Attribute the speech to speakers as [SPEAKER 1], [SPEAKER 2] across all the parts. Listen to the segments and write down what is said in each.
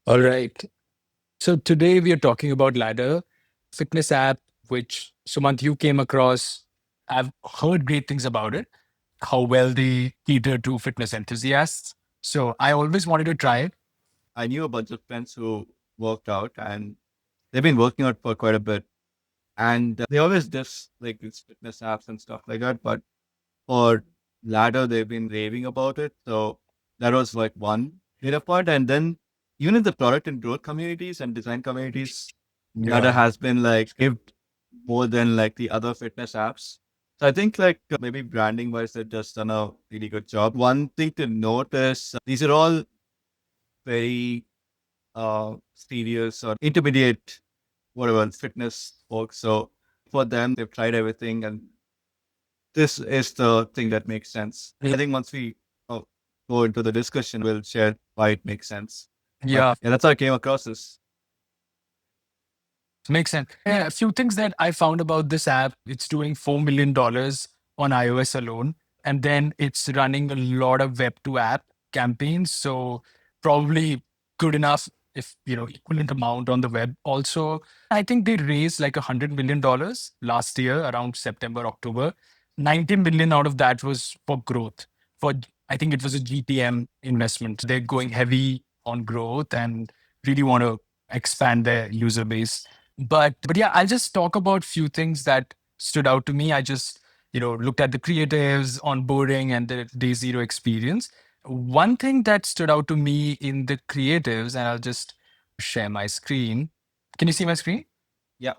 [SPEAKER 1] All right. So today we are talking about Ladder, fitness app, which Sumant, you came across. I've heard great things about it, how well they cater to fitness enthusiasts. So I always wanted to try it.
[SPEAKER 2] I knew a bunch of friends who worked out and they've been working out for quite a bit. And they always diss like these fitness apps and stuff like that. But for Ladder, they've been raving about it. So that was like one data point. And then even in the product and growth communities and design communities, Ladder
[SPEAKER 1] Yeah.
[SPEAKER 2] has been like gived more than like the other fitness apps. So I think like maybe branding wise, they've just done a really good job. One thing to note is these are all very serious or intermediate, whatever fitness folks. So for them, they've tried everything, and this is the thing that makes sense. I think once we uh, go into the discussion, we'll share why it makes sense. But
[SPEAKER 1] Yeah.
[SPEAKER 2] yeah, that's how I came across this.
[SPEAKER 1] Makes sense. Yeah, a few things that I found about this app. It's doing $4 million on iOS alone. And then it's running a lot of web to app campaigns. So probably good enough if, equivalent amount on the web. Also, I think they raised like $100 million last year around September, October. 90 million out of that was for growth. For I think it was a GTM investment. They're going heavy on growth and really want to expand their user base. But yeah, I'll just talk about few things that stood out to me. I just, looked at the creatives, onboarding, and the day zero experience. One thing that stood out to me in the creatives, and I'll just share my screen. Can you see my screen?
[SPEAKER 2] Yeah.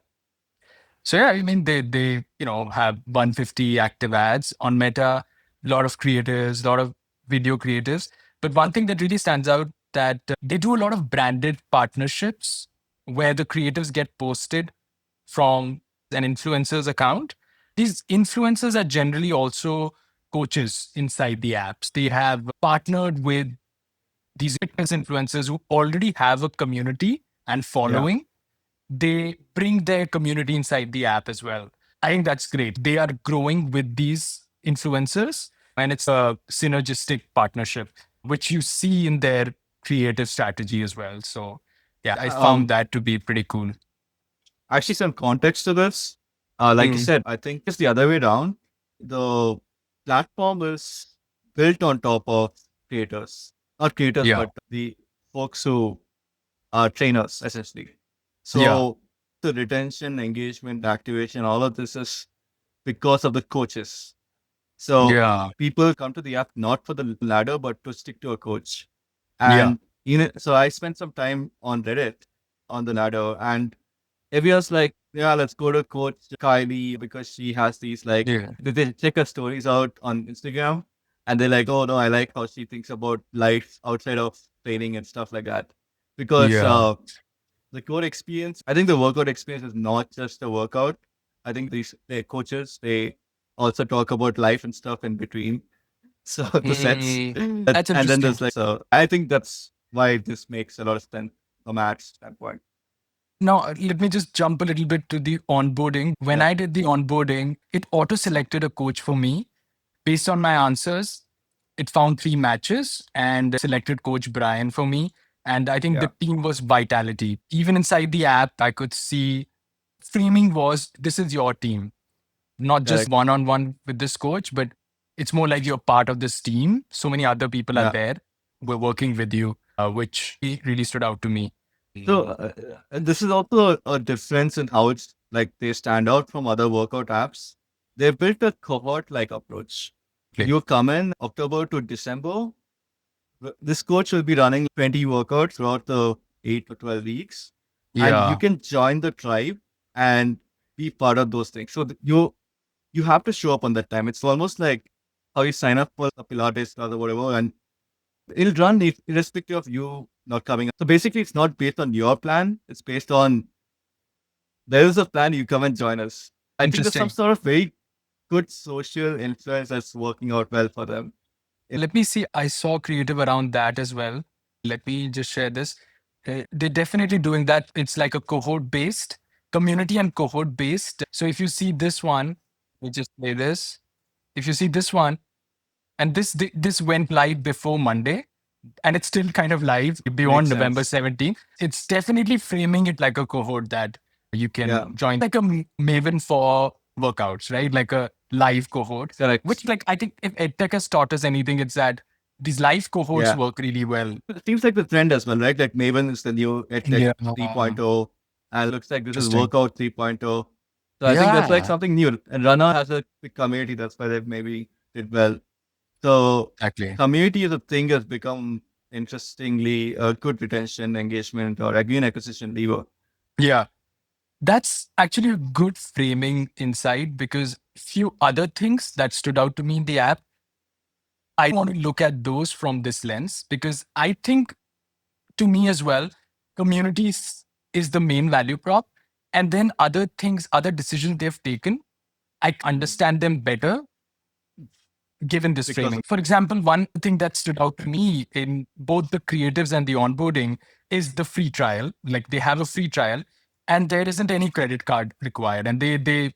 [SPEAKER 1] So yeah, I mean they have 150 active ads on Meta, a lot of creators, a lot of video creatives. But one thing that really stands out that they do a lot of branded partnerships where the creatives get posted from an influencer's account. These influencers are generally also coaches inside the apps. They have partnered with these fitness influencers who already have a community and
[SPEAKER 2] Yeah.
[SPEAKER 1] following. They bring their community inside the app as well. I think that's great. They are growing with these influencers, and it's a synergistic partnership, which you see in their creative strategy as well. So, yeah, I found
[SPEAKER 2] Um,
[SPEAKER 1] that to be pretty cool.
[SPEAKER 2] Actually, some context to this. Like you
[SPEAKER 1] Mm,
[SPEAKER 2] said, I think it's the other way around. The platform is built on top of creators, not creators,
[SPEAKER 1] yeah,
[SPEAKER 2] but the folks who are trainers essentially.
[SPEAKER 1] yeah,
[SPEAKER 2] So the retention, engagement, activation, all of this is because of the coaches. So
[SPEAKER 1] yeah,
[SPEAKER 2] people come to the app not for the ladder, but to stick to a coach.
[SPEAKER 1] yeah,
[SPEAKER 2] And so I spent some time on Reddit on the ladder, and everyone's like, yeah, let's go to Coach Kylie because she has these like
[SPEAKER 1] yeah.
[SPEAKER 2] they check her stories out on Instagram, and they're like, oh no, I like how she thinks about life outside of training and stuff like that. Because
[SPEAKER 1] Yeah.
[SPEAKER 2] the core experience, I think the workout experience is not just a workout. I think these coaches, they also talk about life and stuff in between. So the sets,
[SPEAKER 1] That's
[SPEAKER 2] and then
[SPEAKER 1] interesting.
[SPEAKER 2] there's like, so I think that's why this makes a lot of sense from Matt's standpoint.
[SPEAKER 1] Now, let me just jump a little bit to the onboarding. When
[SPEAKER 2] Yeah,
[SPEAKER 1] I did the onboarding, it auto selected a coach for me. Based on my answers, it found three matches and selected Coach Brian for me. And I think the
[SPEAKER 2] yeah,
[SPEAKER 1] team was Vitality. Even inside the app, I could see framing was this is your team, not just
[SPEAKER 2] correct.
[SPEAKER 1] one on one with this coach, but it's more like you're part of this team. So many other people are
[SPEAKER 2] Yeah.
[SPEAKER 1] there. We're working with you, which really stood out to me.
[SPEAKER 2] So and this is also a difference in how it's like they stand out from other workout apps. They built a cohort-like approach.
[SPEAKER 1] Okay.
[SPEAKER 2] You come in October to December. This coach will be running 20 workouts throughout the 8 to 12 weeks, and you
[SPEAKER 1] Yeah.
[SPEAKER 2] can join the tribe and be part of those things. So you have to show up on that time. It's almost like how you sign up for a Pilates class or whatever, and it'll run irrespective of you not coming up. So basically, it's not based on your plan. It's based on there is a plan. You come and join us. I think there's some
[SPEAKER 1] Interesting.
[SPEAKER 2] sort of very good social influence that's working out well for them.
[SPEAKER 1] Let me see. I saw creative around that as well. Let me just share this. They're definitely doing that. It's like a cohort based, community and cohort based. So if you see this one, we just play this. If you see this one, and this went live before Monday. and it's still kind of live beyond
[SPEAKER 2] Makes
[SPEAKER 1] November
[SPEAKER 2] sense.
[SPEAKER 1] 17th. It's definitely framing it like a cohort that you
[SPEAKER 2] Yeah,
[SPEAKER 1] can join, like a Maven for workouts, right? Like a live cohort,
[SPEAKER 2] correct.
[SPEAKER 1] which, like, I think if EdTech has taught us anything, it's that these live cohorts
[SPEAKER 2] Yeah.
[SPEAKER 1] work really well.
[SPEAKER 2] It seems like the trend as well, right? Like Maven is the new EdTech
[SPEAKER 1] Yeah.
[SPEAKER 2] 3.0, and looks like this is
[SPEAKER 1] Interesting.
[SPEAKER 2] Workout 3.0. So I think that's like
[SPEAKER 1] Yeah,
[SPEAKER 2] something new. And Runner has a big community. That's why they maybe did well. So
[SPEAKER 1] exactly.
[SPEAKER 2] community as a thing has become interestingly a good retention, engagement, or again acquisition lever.
[SPEAKER 1] Yeah. That's actually a good framing insight because few other things that stood out to me in the app, I want to look at those from this lens because I think to me as well, communities is the main value prop. And then other things, other decisions they've taken, I
[SPEAKER 2] Mm.
[SPEAKER 1] understand them better given this
[SPEAKER 2] Because
[SPEAKER 1] framing. For example, one thing that stood out to me in both the creatives and the onboarding is the free trial. Like they have a free trial and there isn't any credit card required. And they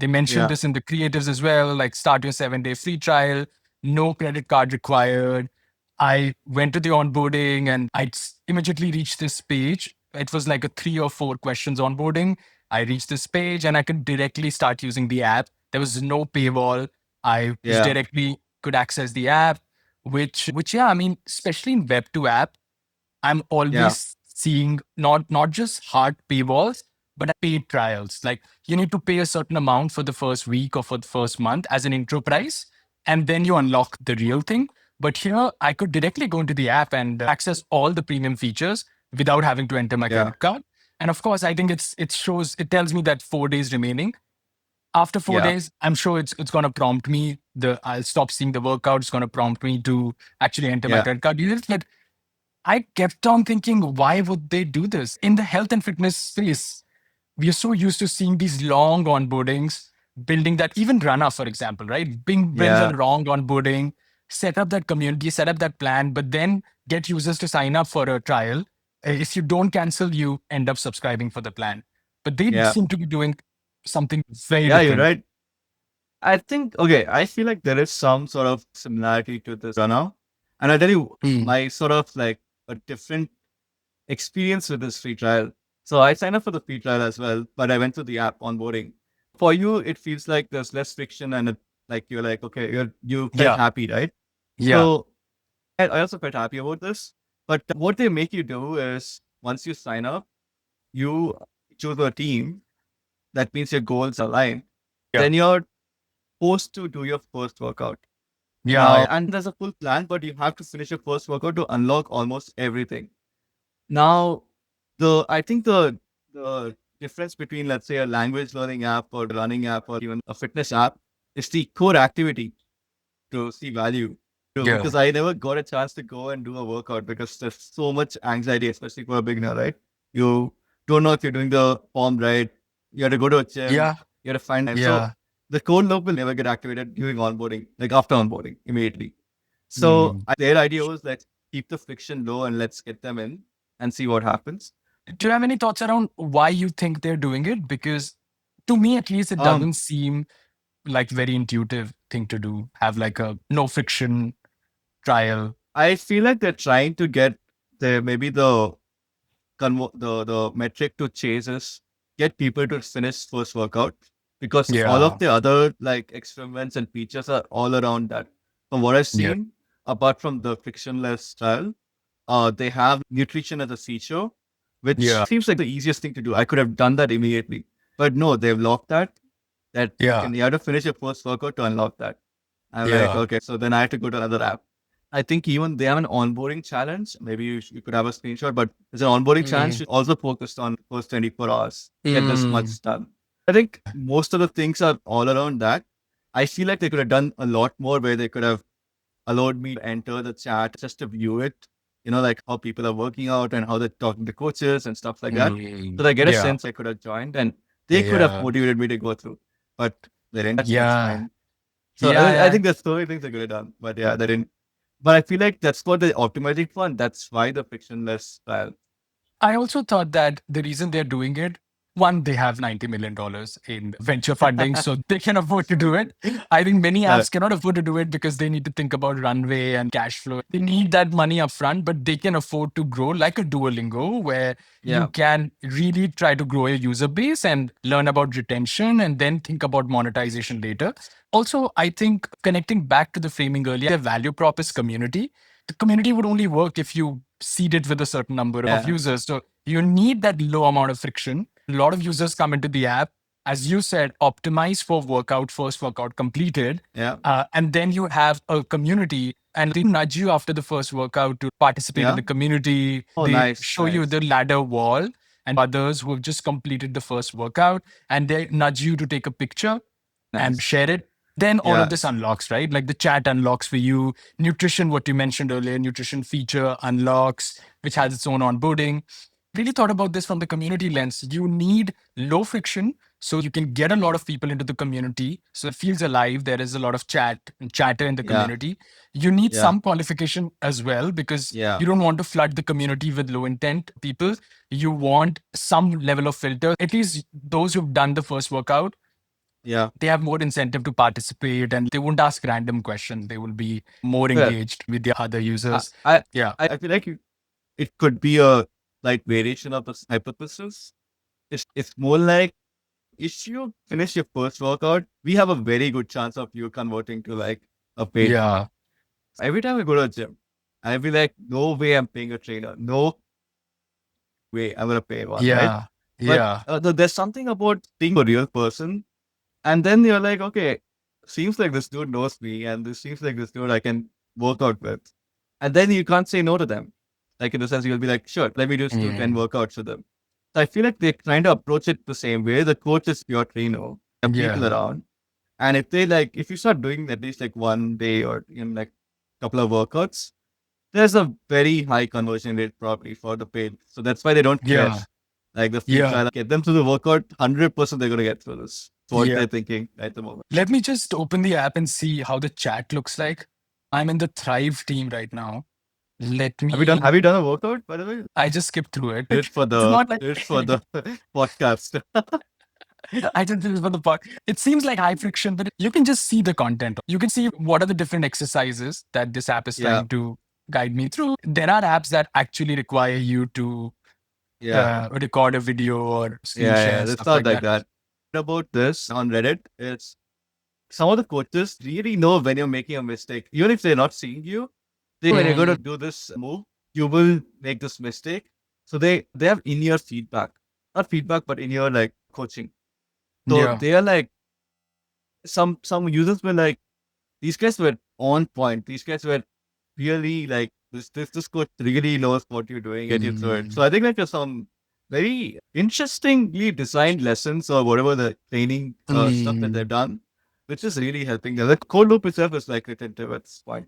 [SPEAKER 1] mentioned
[SPEAKER 2] yeah,
[SPEAKER 1] this in the creatives as well, like start your 7-day free trial, no credit card required. I went to the onboarding and immediately reached this page. It was like a 3 or 4 questions onboarding. I reached this page and I could directly start using the app. There was no paywall. I just
[SPEAKER 2] yeah,
[SPEAKER 1] directly could access the app, which yeah, I mean, especially in web to app, I'm
[SPEAKER 2] yeah,
[SPEAKER 1] always seeing not just hard paywalls, but paid trials. Like you need to pay a certain amount for the first week or for the first month as an intro price, and then you unlock the real thing. But here, I could directly go into the app and access all the premium features without having to enter my
[SPEAKER 2] yeah,
[SPEAKER 1] credit card. And of course, I think it tells me that 4 days remaining. After four
[SPEAKER 2] yeah,
[SPEAKER 1] days, I'm sure it's gonna prompt me. I'll stop seeing the workout. It's gonna prompt me to actually enter my
[SPEAKER 2] yeah,
[SPEAKER 1] credit card details. But I kept on thinking, why would they do this? In the health and fitness space, we are so used to seeing these long onboardings, building that, even Rana, for example, right? Bing builds a
[SPEAKER 2] yeah,
[SPEAKER 1] long onboarding, set up that community, set up that plan, but then get users to sign up for a trial. If you don't cancel, you end up subscribing for the plan. But they
[SPEAKER 2] yeah,
[SPEAKER 1] seem to be doing something very
[SPEAKER 2] yeah. You're
[SPEAKER 1] different.
[SPEAKER 2] right. I think okay. I feel like there is some sort of similarity to this runner, and I'll tell you
[SPEAKER 1] Mm.
[SPEAKER 2] my sort of like a different experience with this free trial. So I signed up for the free trial as well, but I went to the app onboarding. For you, it feels like there's less friction and like you're like, okay, you felt
[SPEAKER 1] Yeah.
[SPEAKER 2] happy, right?
[SPEAKER 1] Yeah.
[SPEAKER 2] So I also felt happy about this. But what they make you do is once you sign up, you choose a team. That means your goals align.
[SPEAKER 1] Yeah.
[SPEAKER 2] Then you're forced to do your first workout.
[SPEAKER 1] Yeah.
[SPEAKER 2] Now, and there's a full plan, but you have to finish your first workout to unlock almost everything. Now, I think the difference between let's say a language learning app or running app or even a fitness app is the core activity to see value.
[SPEAKER 1] Yeah.
[SPEAKER 2] Because I never got a chance to go and do a workout because there's so much anxiety, especially for a beginner, right? You don't know if you're doing the form right. You have to go to a gym.
[SPEAKER 1] Yeah.
[SPEAKER 2] You have to find time. So
[SPEAKER 1] Yeah.
[SPEAKER 2] the code loop will never get activated during onboarding, like after onboarding immediately. So
[SPEAKER 1] Mm.
[SPEAKER 2] their idea was let's keep the friction low and let's get them in and see what happens.
[SPEAKER 1] Do you have any thoughts around why you think they're doing it? Because to me, at least, it
[SPEAKER 2] Um,
[SPEAKER 1] doesn't seem like very intuitive thing to do. Have like a no friction trial.
[SPEAKER 2] I feel like they're trying to get maybe the metric to chase is get people to finish first workout because all of
[SPEAKER 1] Yeah.
[SPEAKER 2] the other like experiments and features are all around that. From what I've
[SPEAKER 1] Yeah.
[SPEAKER 2] seen, apart from the frictionless trial, they have nutrition as a feature, which
[SPEAKER 1] Yeah.
[SPEAKER 2] seems like the easiest thing to do. I could have done that immediately, but no, they've locked that
[SPEAKER 1] Yeah.
[SPEAKER 2] you have to finish your first workout to unlock that. I'm like,
[SPEAKER 1] Yeah.
[SPEAKER 2] okay, so then I have to go to another app. I think even they have an onboarding challenge. Maybe you could have a screenshot, but there's an onboarding challenge
[SPEAKER 1] Mm.
[SPEAKER 2] also focused on first 24 hours. Get this
[SPEAKER 1] Mm.
[SPEAKER 2] much done. I think most of the things are all around that. I feel like they could have done a lot more where they could have allowed me to enter the chat just to view it, like how people are working out and how they're talking to coaches and stuff like that. So
[SPEAKER 1] Mm.
[SPEAKER 2] that I get a
[SPEAKER 1] Yeah.
[SPEAKER 2] sense I could have joined and they could have
[SPEAKER 1] Yeah.
[SPEAKER 2] motivated me to go through. But they didn't. That's
[SPEAKER 1] Yeah.
[SPEAKER 2] fine. So
[SPEAKER 1] Yeah.
[SPEAKER 2] I
[SPEAKER 1] Yeah.
[SPEAKER 2] think that's the only things they could have done. But yeah, they didn't. But I feel like that's what they're optimizing for, and that's why the frictionless trial.
[SPEAKER 1] I also thought that the reason they're doing it, One, they have $90 million in venture funding, so they can afford to do it. I think many apps cannot afford to do it because they need to think about runway and cash flow. They need that money upfront, but they can afford to grow like a Duolingo, where you can really try to grow your user base and learn about retention and then think about monetization later. Also, I think connecting back to the framing earlier, their value prop is community. The community would only work if you seed it with a certain number of users. So you need that low amount of friction. A lot of users come into the app, as you said, optimize for workout, first workout completed. And then you have a community and they nudge you after the first workout to participate in the community. They show you the ladder wall and others who have just completed the first workout and they nudge you to take a picture and share it. Then all of this unlocks, right? Like the chat unlocks for you, nutrition, what you mentioned earlier, nutrition feature unlocks, which has its own onboarding. Really thought about this from the community lens. You need low friction so you can get a lot of people into the community. So it feels alive. There is a lot of chat and chatter in the community. You need some qualification as well because you don't want to flood the community with low intent people. You want some level of filter. At least those who've done the first workout, they have more incentive to participate and they won't ask random questions. They will be more engaged with the other users. Yeah.
[SPEAKER 2] I feel like it could be a like variation of this hypothesis. It's more like if you finish your first workout, we have a very good chance of you converting to like a paid.
[SPEAKER 1] Yeah.
[SPEAKER 2] Every time I go to a gym, I'll be like, no way I'm paying a trainer. No way I'm gonna pay one, right?
[SPEAKER 1] Yeah.
[SPEAKER 2] But
[SPEAKER 1] Yeah.
[SPEAKER 2] there's something about being a real person, and then you're like, okay, seems like this dude knows me, and this seems like this dude I can work out with, and then you can't say no to them. Like in the sense, you'll be like, sure, let me just do 10 workouts with them. So I feel like they're trying to approach it the same way. The coach is your trainer, the people around. And if they like, if you start doing at least like one day or like a couple of workouts, there's a very high conversion rate probably for the paid. So that's why they don't care.
[SPEAKER 1] Yeah.
[SPEAKER 2] Like the free trial, get them through the workout, 100% they're going to get through this. That's what they're thinking at the moment.
[SPEAKER 1] Let me just open the app and see how the chat looks like. I'm in the Thrive team right now. Let me.
[SPEAKER 2] Have you done a workout, by the way?
[SPEAKER 1] I just skipped through it.
[SPEAKER 2] It's for the,
[SPEAKER 1] not like
[SPEAKER 2] it's for the podcast.
[SPEAKER 1] I did this for the part. It seems like high friction, but you can just see the content. You can see what are the different exercises that this app is trying to guide me through. There are apps that actually require you to record a video or screen share.
[SPEAKER 2] It's
[SPEAKER 1] Stuff
[SPEAKER 2] not
[SPEAKER 1] like
[SPEAKER 2] that. About this on Reddit, it's some of the coaches really know when you're making a mistake, even if they're not seeing you. When you're going to do this move, you will make this mistake. So they have in-ear feedback, not feedback, but in-ear like coaching. So they are like some users were like, these guys were on point. These guys were really like this coach really knows what you're doing, get you through it. So I think like there's some very interestingly designed lessons or whatever the training stuff that they've done, which is really helping them. The code loop itself is like retentive at this point.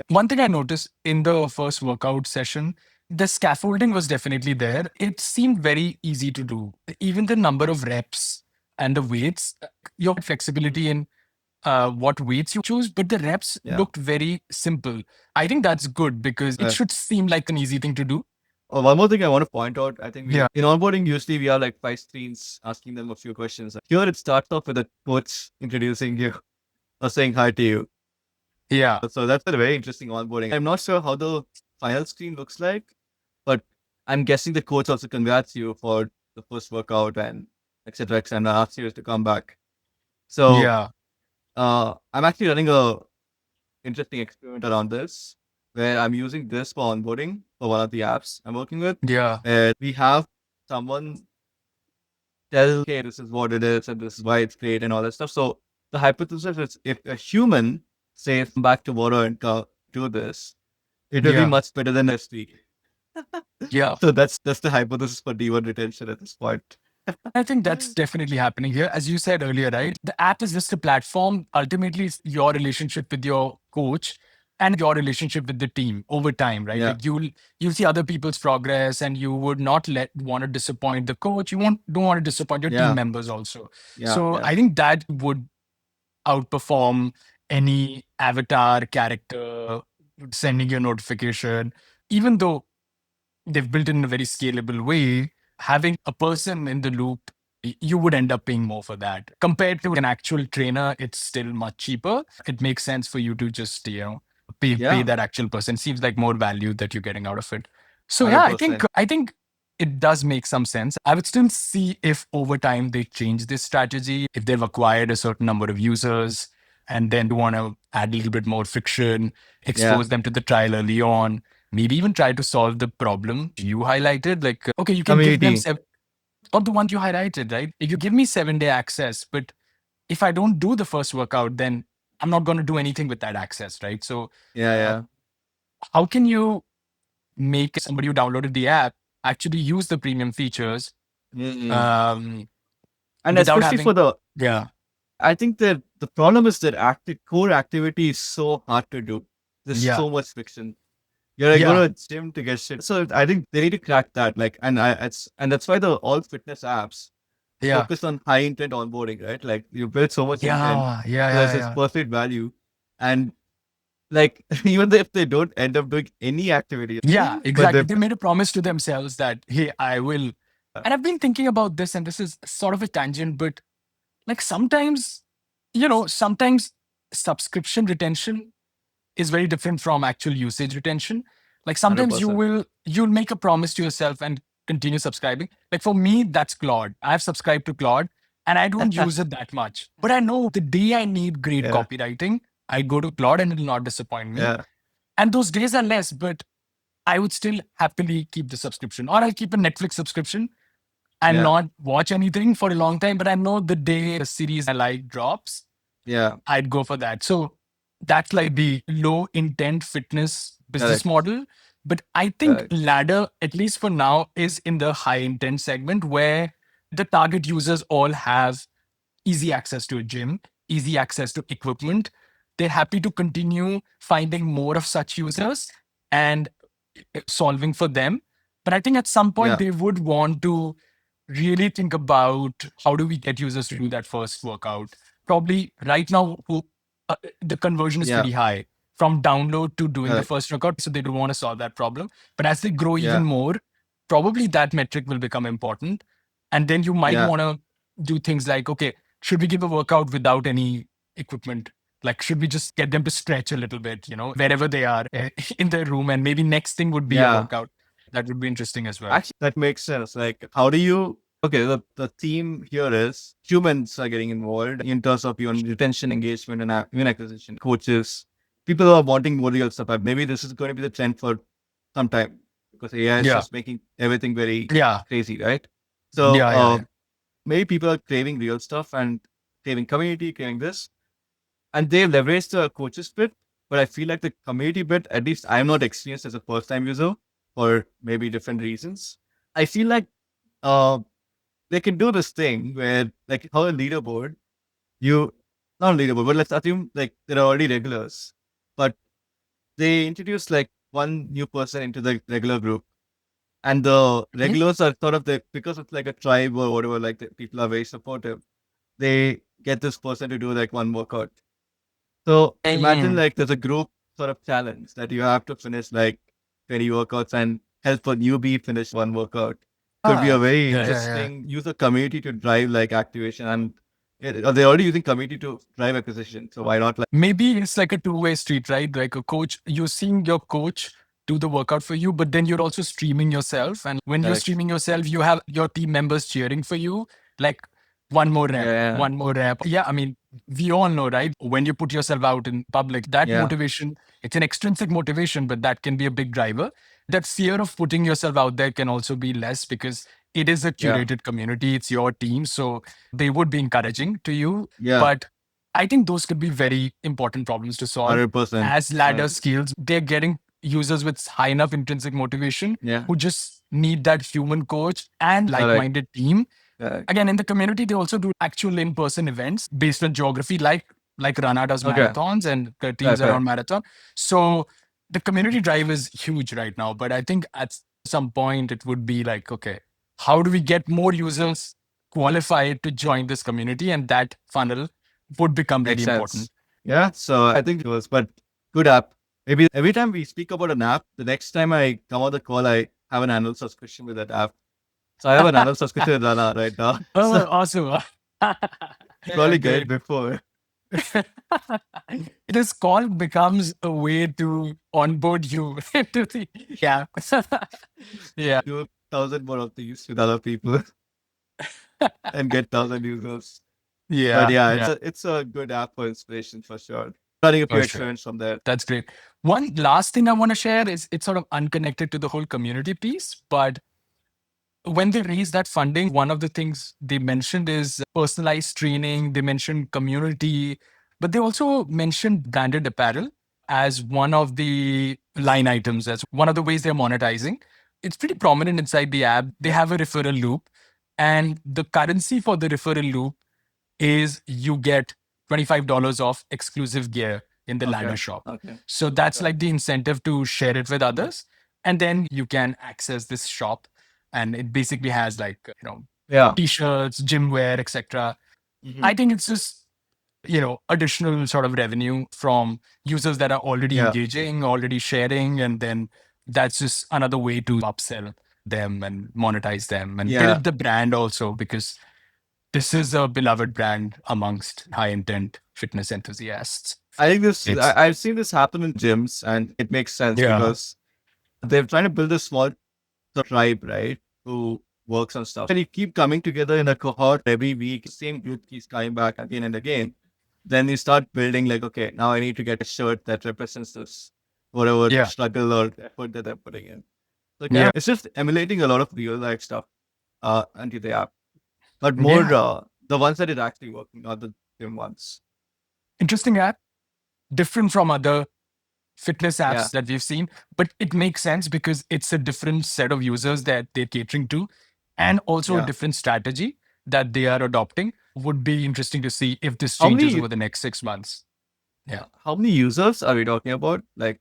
[SPEAKER 1] One thing I noticed in the first workout session, the scaffolding was definitely there. It seemed very easy to do. Even the number of reps and the weights, your flexibility in what weights you choose, but the reps looked very simple. I think that's good because it should seem like an easy thing to do.
[SPEAKER 2] Oh, one more thing I want to point out. I think in onboarding, usually we have like 5 screens asking them a few questions. Here it starts off with a coach introducing you or saying hi to you.
[SPEAKER 1] Yeah.
[SPEAKER 2] So that's a very interesting onboarding. I'm not sure how the final screen looks like, but I'm guessing the coach also congrats you for the first workout and etc. and asks you to come back. So I'm actually running a interesting experiment around this, where I'm using this for onboarding for one of the apps I'm working with. And we have someone tell, okay, this is what it is and this is why it's great and all that stuff. So the hypothesis is if a human says, come back tomorrow and do this, it will be much better than next week. So that's the hypothesis for D1 retention at this point.
[SPEAKER 1] I think that's definitely happening here. As you said earlier, right? The app is just a platform. Ultimately, it's your relationship with your coach and your relationship with the team over time, right? Like you'll see other people's progress and you would not want to disappoint the coach. You don't want to disappoint your team members also. I think that would outperform any avatar character sending you a notification, even though they've built it in a very scalable way. having a person in the loop, you would end up paying more for that. Compared to an actual trainer, it's still much cheaper. It makes sense for you to just, pay
[SPEAKER 2] Yeah,
[SPEAKER 1] that actual person. Seems like more value that you're getting out of it. So yeah, I think
[SPEAKER 2] 100%.
[SPEAKER 1] I think it does make some sense. I would still see if over time they change this strategy, if they've acquired a certain number of users and then want to add a little bit more friction,
[SPEAKER 2] Yeah,
[SPEAKER 1] expose them to the trial early on, maybe even try to solve the problem you highlighted. Like, okay, you can give them
[SPEAKER 2] community.
[SPEAKER 1] or the one you highlighted, right? If you give me 7-day access, but if I don't do the first workout, then I'm not going to do anything with that access, right? So,
[SPEAKER 2] Yeah,
[SPEAKER 1] uh,
[SPEAKER 2] yeah.
[SPEAKER 1] how can you make somebody who downloaded the app actually use the premium features
[SPEAKER 2] Mm-mm.
[SPEAKER 1] um,
[SPEAKER 2] And
[SPEAKER 1] without
[SPEAKER 2] especially for
[SPEAKER 1] having,
[SPEAKER 2] the,
[SPEAKER 1] yeah,
[SPEAKER 2] I think that the problem is that core activity is so hard to do. There's
[SPEAKER 1] yeah,
[SPEAKER 2] so much friction. You gotta go
[SPEAKER 1] yeah,
[SPEAKER 2] to a gym to get shit. So I think they need to crack that. Like, and that's why the all fitness apps
[SPEAKER 1] yeah,
[SPEAKER 2] focus on high intent onboarding, right? Like you build so much intent,
[SPEAKER 1] yeah, yeah,
[SPEAKER 2] so there's
[SPEAKER 1] yeah,
[SPEAKER 2] this
[SPEAKER 1] yeah.
[SPEAKER 2] perfect value, and like even if they don't end up doing any activity,
[SPEAKER 1] Yeah,
[SPEAKER 2] but
[SPEAKER 1] exactly. They made a promise to themselves that, hey, I will. And I've been thinking about this, and this is sort of a tangent, but like sometimes, sometimes subscription retention is very different from actual usage retention. Like
[SPEAKER 2] hundred
[SPEAKER 1] sometimes
[SPEAKER 2] percent.
[SPEAKER 1] you'll make a promise to yourself and continue subscribing. Like for me, that's Claude. I've subscribed to Claude and I don't use it that much. But I know the day I need great
[SPEAKER 2] Yeah,
[SPEAKER 1] copywriting, I go to Claude and it'll not disappoint me.
[SPEAKER 2] yeah,
[SPEAKER 1] And those days are less, but I would still happily keep the subscription. Or I'll keep a Netflix subscription and
[SPEAKER 2] yeah,
[SPEAKER 1] not watch anything for a long time. But I know the day a series I like drops,
[SPEAKER 2] yeah.
[SPEAKER 1] I'd go for that. So that's like the low intent fitness business
[SPEAKER 2] Correct,
[SPEAKER 1] model. But I think
[SPEAKER 2] correct.
[SPEAKER 1] Ladder, at least for now, is in the high intent segment where the target users all have easy access to a gym, easy access to equipment. They're happy to continue finding more of such users and solving for them. But I think at some point
[SPEAKER 2] Yeah,
[SPEAKER 1] they would want to really think about how do we get users to do that first workout. Probably right now, the conversion is
[SPEAKER 2] yeah,
[SPEAKER 1] pretty high from download to doing the
[SPEAKER 2] correct.
[SPEAKER 1] first workout. So they don't want to solve that problem. But as they grow even
[SPEAKER 2] Yeah,
[SPEAKER 1] more, probably that metric will become important. And then you might
[SPEAKER 2] yeah,
[SPEAKER 1] want to do things like, okay, should we give a workout without any equipment? Like, should we just get them to stretch a little bit, wherever they are in their room? And maybe next thing would be a
[SPEAKER 2] yeah.
[SPEAKER 1] workout. That would be interesting as well.
[SPEAKER 2] Actually, that makes sense. Like, how do you? Okay, the theme here is humans are getting involved in terms of even retention, engagement, and even acquisition. Coaches, people who are wanting more real stuff. Maybe this is going to be the trend for some time because AI is
[SPEAKER 1] Yeah.
[SPEAKER 2] just making everything very
[SPEAKER 1] Yeah.
[SPEAKER 2] crazy, right? So
[SPEAKER 1] Yeah. Yeah. Yeah.
[SPEAKER 2] maybe people are craving real stuff and craving community, craving this, and they leverage the coaches bit. But I feel like the community bit, at least I'm not experienced as a first time user for maybe different reasons. I feel like uh, they can do this thing where, like, how a leaderboard, you not a leaderboard, but let's assume like there are already regulars, but they introduce like one new person into the regular group, and the
[SPEAKER 1] Mhm.
[SPEAKER 2] regulars are sort of the because it's like a tribe or whatever, like the people are very supportive. They get this person to do like one workout. So imagine
[SPEAKER 1] Mm.
[SPEAKER 2] like there's a group sort of challenge that you have to finish like 20 workouts and help a newbie finish one workout. Could be a very
[SPEAKER 1] Yeah. Yeah. Yeah.
[SPEAKER 2] interesting use of community to drive like activation and they're already using community to drive acquisition. So why not like
[SPEAKER 1] Maybe it's like a two-way street, right? Like a coach, you're seeing your coach do the workout for you, but then you're also streaming yourself. And when you're
[SPEAKER 2] correct?
[SPEAKER 1] streaming yourself, you have your team members cheering for you, like one more rep,
[SPEAKER 2] Yeah,
[SPEAKER 1] one more rep. Yeah, I mean, we all know, right? When you put yourself out in public, that
[SPEAKER 2] yeah,
[SPEAKER 1] motivation, it's an extrinsic motivation, but that can be a big driver. That fear of putting yourself out there can also be less because it is a
[SPEAKER 2] yeah,
[SPEAKER 1] curated community, it's your team. So they would be encouraging to you.
[SPEAKER 2] yeah,
[SPEAKER 1] But I think those could be very important problems to solve.
[SPEAKER 2] 100%.
[SPEAKER 1] As ladder skills, they're getting users with high enough intrinsic motivation
[SPEAKER 2] Yeah,
[SPEAKER 1] who just need that human coach and
[SPEAKER 2] correct,
[SPEAKER 1] like-minded team.
[SPEAKER 2] correct.
[SPEAKER 1] Again, in the community, they also do actual in-person events based on geography, like Rana does
[SPEAKER 2] Okay,
[SPEAKER 1] marathons and the
[SPEAKER 2] correct,
[SPEAKER 1] teams
[SPEAKER 2] correct.
[SPEAKER 1] around marathon. So the community drive is huge right now. But I think at some point it would be like, okay, how do we get more users qualified to join this community? And that funnel would become really
[SPEAKER 2] Makes
[SPEAKER 1] important.
[SPEAKER 2] sense. Yeah, so I think it was, but good app. Maybe every time we speak about an app, the next time I come on the call, I have an annual subscription with that app. So I have another subscription in Rana right now. So
[SPEAKER 1] Oh, awesome. Yeah,
[SPEAKER 2] probably get it
[SPEAKER 1] great.
[SPEAKER 2] before.
[SPEAKER 1] It is called becomes a way to onboard you into the app. Yeah.
[SPEAKER 2] Do 1,000 more of these with other people and get 1,000 users. But
[SPEAKER 1] Yeah.
[SPEAKER 2] yeah,
[SPEAKER 1] Yeah.
[SPEAKER 2] it's a good app for inspiration for sure. Running a few
[SPEAKER 1] For sure.
[SPEAKER 2] experiments from there.
[SPEAKER 1] That's great. One last thing I want to share is it's sort of unconnected to the whole community piece, but when they raised that funding, one of the things they mentioned is personalized training. They mentioned community, but they also mentioned branded apparel as one of the line items, as one of the ways they're monetizing. It's pretty prominent inside the app. They have a referral loop, and the currency for the referral loop is you get $25 off exclusive gear in the Liner
[SPEAKER 2] Okay.
[SPEAKER 1] shop.
[SPEAKER 2] Okay.
[SPEAKER 1] So that's
[SPEAKER 2] Sure.
[SPEAKER 1] like the incentive to share it with others. And then you can access this shop. And it basically has like,
[SPEAKER 2] Yeah.
[SPEAKER 1] t-shirts, gym wear, etc.
[SPEAKER 2] Mhm.
[SPEAKER 1] I think it's just, additional sort of revenue from users that are already
[SPEAKER 2] Yeah.
[SPEAKER 1] engaging, already sharing. And then that's just another way to upsell them and monetize them and
[SPEAKER 2] Yeah.
[SPEAKER 1] build the brand also, because this is a beloved brand amongst high intent fitness enthusiasts.
[SPEAKER 2] I think this,
[SPEAKER 1] It's
[SPEAKER 2] I've seen this happen in gyms and it makes sense
[SPEAKER 1] yeah,
[SPEAKER 2] because they're trying to build a small tribe, right? Who works on stuff. And you keep coming together in a cohort every week, same group keeps coming back again and again. Then you start building like, okay, now I need to get a shirt that represents this, whatever
[SPEAKER 1] yeah,
[SPEAKER 2] struggle or effort that they're putting in. So kind
[SPEAKER 1] yeah,
[SPEAKER 2] of, it's just emulating a lot of real life stuff into the app, but more
[SPEAKER 1] yeah.
[SPEAKER 2] the ones that is actually working, not the gym ones.
[SPEAKER 1] Interesting app, different from other fitness
[SPEAKER 2] Yeah,
[SPEAKER 1] apps that we've seen, but it makes sense because it's a different set of users that they're catering to, and also a
[SPEAKER 2] yeah.
[SPEAKER 1] different strategy that they are adopting. Would be interesting to see if this
[SPEAKER 2] How
[SPEAKER 1] changes
[SPEAKER 2] many
[SPEAKER 1] over the next 6 months. Yeah.
[SPEAKER 2] how many users are we talking about? Like,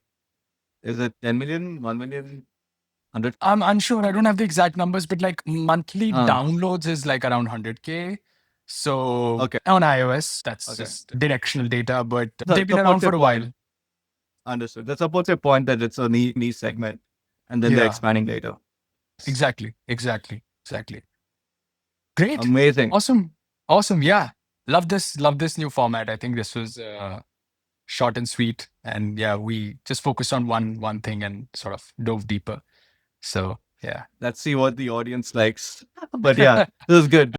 [SPEAKER 2] is it 10 million, 1 million, 100?
[SPEAKER 1] I'm unsure. I don't have the exact numbers, but like monthly
[SPEAKER 2] Uh,
[SPEAKER 1] downloads is like around 100K. So
[SPEAKER 2] okay,
[SPEAKER 1] on iOS, that's
[SPEAKER 2] okay.
[SPEAKER 1] just directional data, but
[SPEAKER 2] That
[SPEAKER 1] they've been around
[SPEAKER 2] supports your
[SPEAKER 1] for a
[SPEAKER 2] point.
[SPEAKER 1] while.
[SPEAKER 2] Understood. That supports your point that it's a niche segment and then they're
[SPEAKER 1] Yeah,
[SPEAKER 2] expanding later.
[SPEAKER 1] exactly. Exactly. Exactly. Great.
[SPEAKER 2] Amazing.
[SPEAKER 1] Awesome. Awesome. Yeah. Love this. Love this new format. I think this was short and sweet. And yeah, we just focused on one thing and sort of dove deeper. So yeah.
[SPEAKER 2] Let's see what the audience likes. But yeah, this is good.